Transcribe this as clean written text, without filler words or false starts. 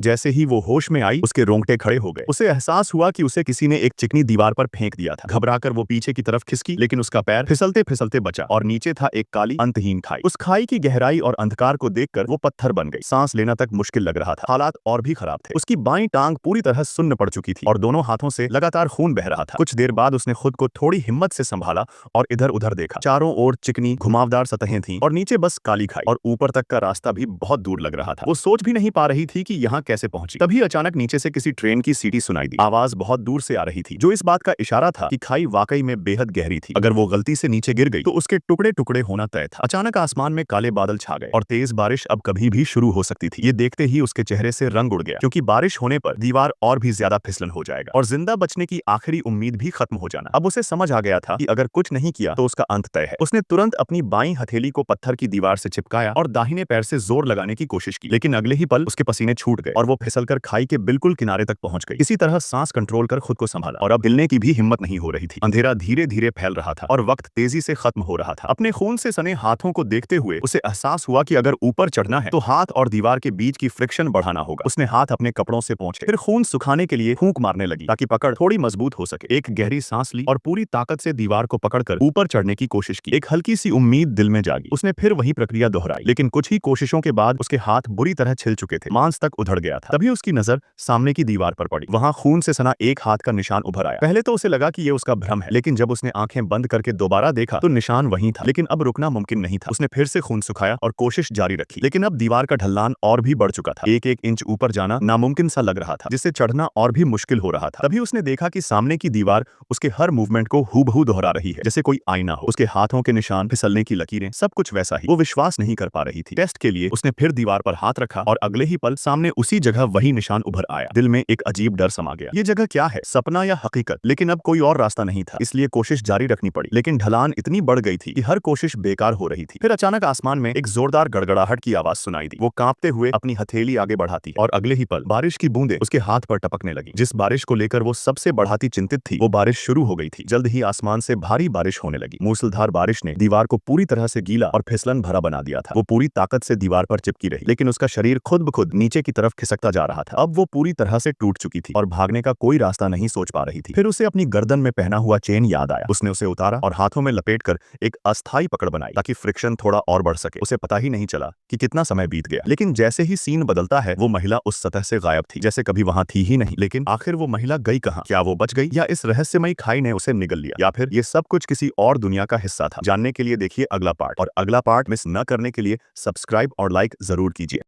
जैसे ही वो होश में आई, उसके रोंगटे खड़े हो गए। उसे एहसास हुआ कि उसे किसी ने एक चिकनी दीवार पर फेंक दिया था। घबराकर वो पीछे की तरफ खिसकी, लेकिन उसका पैर फिसलते फिसलते बचा और नीचे था एक काली अंतहीन खाई। उस खाई की गहराई और अंधकार को देखकर वो पत्थर बन गई। सांस लेना तक मुश्किल लग रहा था। हालात और भी खराब थे। उसकी बाईं टांग पूरी तरह सुन्न पड़ चुकी थी और दोनों हाथों से लगातार खून बह रहा था। कुछ देर बाद उसने खुद को थोड़ी हिम्मत से संभाला और इधर उधर देखा। चारों ओर चिकनी घुमावदार सतहें थीं और नीचे बस काली खाई और ऊपर तक का रास्ता भी बहुत दूर लग रहा था। वो सोच भी नहीं पा रही थी कि यहाँ कैसे पहुंची। तभी अचानक नीचे से किसी ट्रेन की सीटी सुनाई दी। आवाज बहुत दूर से आ रही थी, जो इस बात का इशारा था कि खाई वाकई में बेहद गहरी थी। अगर वो गलती से नीचे गिर गई तो उसके टुकड़े टुकड़े होना तय था। अचानक आसमान में काले बादल छा गए और तेज बारिश अब कभी भी शुरू हो सकती थी। ये देखते ही उसके चेहरे से रंग उड़ गया, क्योंकि बारिश होने पर दीवार और भी ज्यादा फिसलन हो जाएगा और जिंदा बचने की आखिरी उम्मीद भी खत्म हो जाना। अब उसे समझ आ गया था कि अगर कुछ नहीं किया तो उसका अंत तय है। उसने तुरंत अपनी बाईं हथेली को पत्थर की दीवार से चिपकाया और दाहिने पैर से जोर लगाने की कोशिश की, लेकिन अगले ही पल उसके पसीने छूट गए और वो फिसलकर खाई के बिल्कुल किनारे तक पहुंच गई। इसी तरह सांस कंट्रोल कर खुद को संभाला और अब हिलने की भी हिम्मत नहीं हो रही थी। अंधेरा धीरे धीरे फैल रहा था और वक्त तेजी से खत्म हो रहा था। अपने खून से सने हाथों को देखते हुए उसे एहसास हुआ कि अगर ऊपर चढ़ना है तो हाथ और दीवार के बीच की फ्रिक्शन बढ़ाना होगा। उसने हाथ अपने कपड़ों से पोंछे, फिर खून सुखाने के लिए फूंक मारने लगी ताकि पकड़ थोड़ी मजबूत हो सके। एक गहरी सांस ली और पूरी ताकत से दीवार को पकड़कर ऊपर चढ़ने की कोशिश की। एक हल्की सी उम्मीद दिल में जागी। उसने फिर वही प्रक्रिया दोहराई, लेकिन कुछ ही कोशिशों के बाद उसके हाथ बुरी तरह छिल चुके थे, मांस तक उधड़ गया था। तभी उसकी नजर सामने की दीवार पर पड़ी। वहां खून से सना एक हाथ का निशान उभर आया। पहले तो उसे लगा कि ये उसका भ्रम है, लेकिन जब उसने आंखें बंद करके दोबारा देखा तो निशान वहीं था। लेकिन अब रुकना मुमकिन नहीं था। उसने फिर से खून सुखाया और कोशिश जारी रखी, लेकिन अब दीवार का ढलान और भी बढ़ चुका था। एक एक इंच ऊपर जाना नामुमकिन सा लग रहा था, जिससे चढ़ना और भी मुश्किल हो रहा था। तभी उसने देखा कि सामने की दीवार उसके हर मूवमेंट को हूबहू दोहरा रही है, जैसे कोई आईना हो। उसके हाथों के निशान, फिसलने की लकीरें, सब कुछ वैसा ही। वो विश्वास नहीं कर पा रही थी। टेस्ट के लिए उसने फिर दीवार पर हाथ रखा और अगले ही पल सामने उसी जगह वही निशान उभर आया। दिल में एक अजीब डर समा गया। ये जगह क्या है, सपना या हकीकत? लेकिन अब कोई और रास्ता नहीं था, इसलिए कोशिश जारी रखनी पड़ी। लेकिन ढलान इतनी बढ़ गई थी कि हर कोशिश बेकार हो रही थी। फिर अचानक आसमान में एक जोरदार गड़गड़ाहट की आवाज सुनाई दी। वो कांपते हुए अपनी हथेली आगे बढ़ाती और अगले ही पल बारिश की बूंदें उसके हाथ पर टपकने लगी। जिस बारिश को लेकर वो सबसे बढ़ाती चिंतित थी, वो बारिश शुरू हो गई थी। जल्द ही आसमान से भारी बारिश होने लगी। मूसलधार बारिश ने दीवार को पूरी तरह से गीला और फिसलन भरा बना दिया था। वो पूरी ताकत से दीवार पर चिपकी रही, लेकिन उसका शरीर खुद ब खुद नीचे की तरफ खिसकता जा रहा था। अब वो पूरी तरह से टूट चुकी थी और भागने का कोई रास्ता नहीं सोच पा रही थी। फिर उसे अपनी गर्दन में पहना हुआ चेन याद आया। उसने उसे उतारा और हाथों में लपेटकर एक अस्थायी पकड़ बनाई ताकि फ्रिक्शन थोड़ा और बढ़ सके। उसे पता ही नहीं चला कि कितना समय बीत गया, लेकिन जैसे ही सीन बदलता है वो महिला उस सतह से गायब थी, जैसे कभी वहां थी ही नहीं। लेकिन आखिर वो महिला गई कहां? क्या वो बच गई या इस रहस्यमयी खाई ने उसे निगल लिया, या फिर ये सब कुछ किसी और दुनिया का हिस्सा था? जानने के लिए देखिए अगला पार्ट, और अगला पार्ट मिस न करने के लिए सब्सक्राइब और लाइक जरूर कीजिए।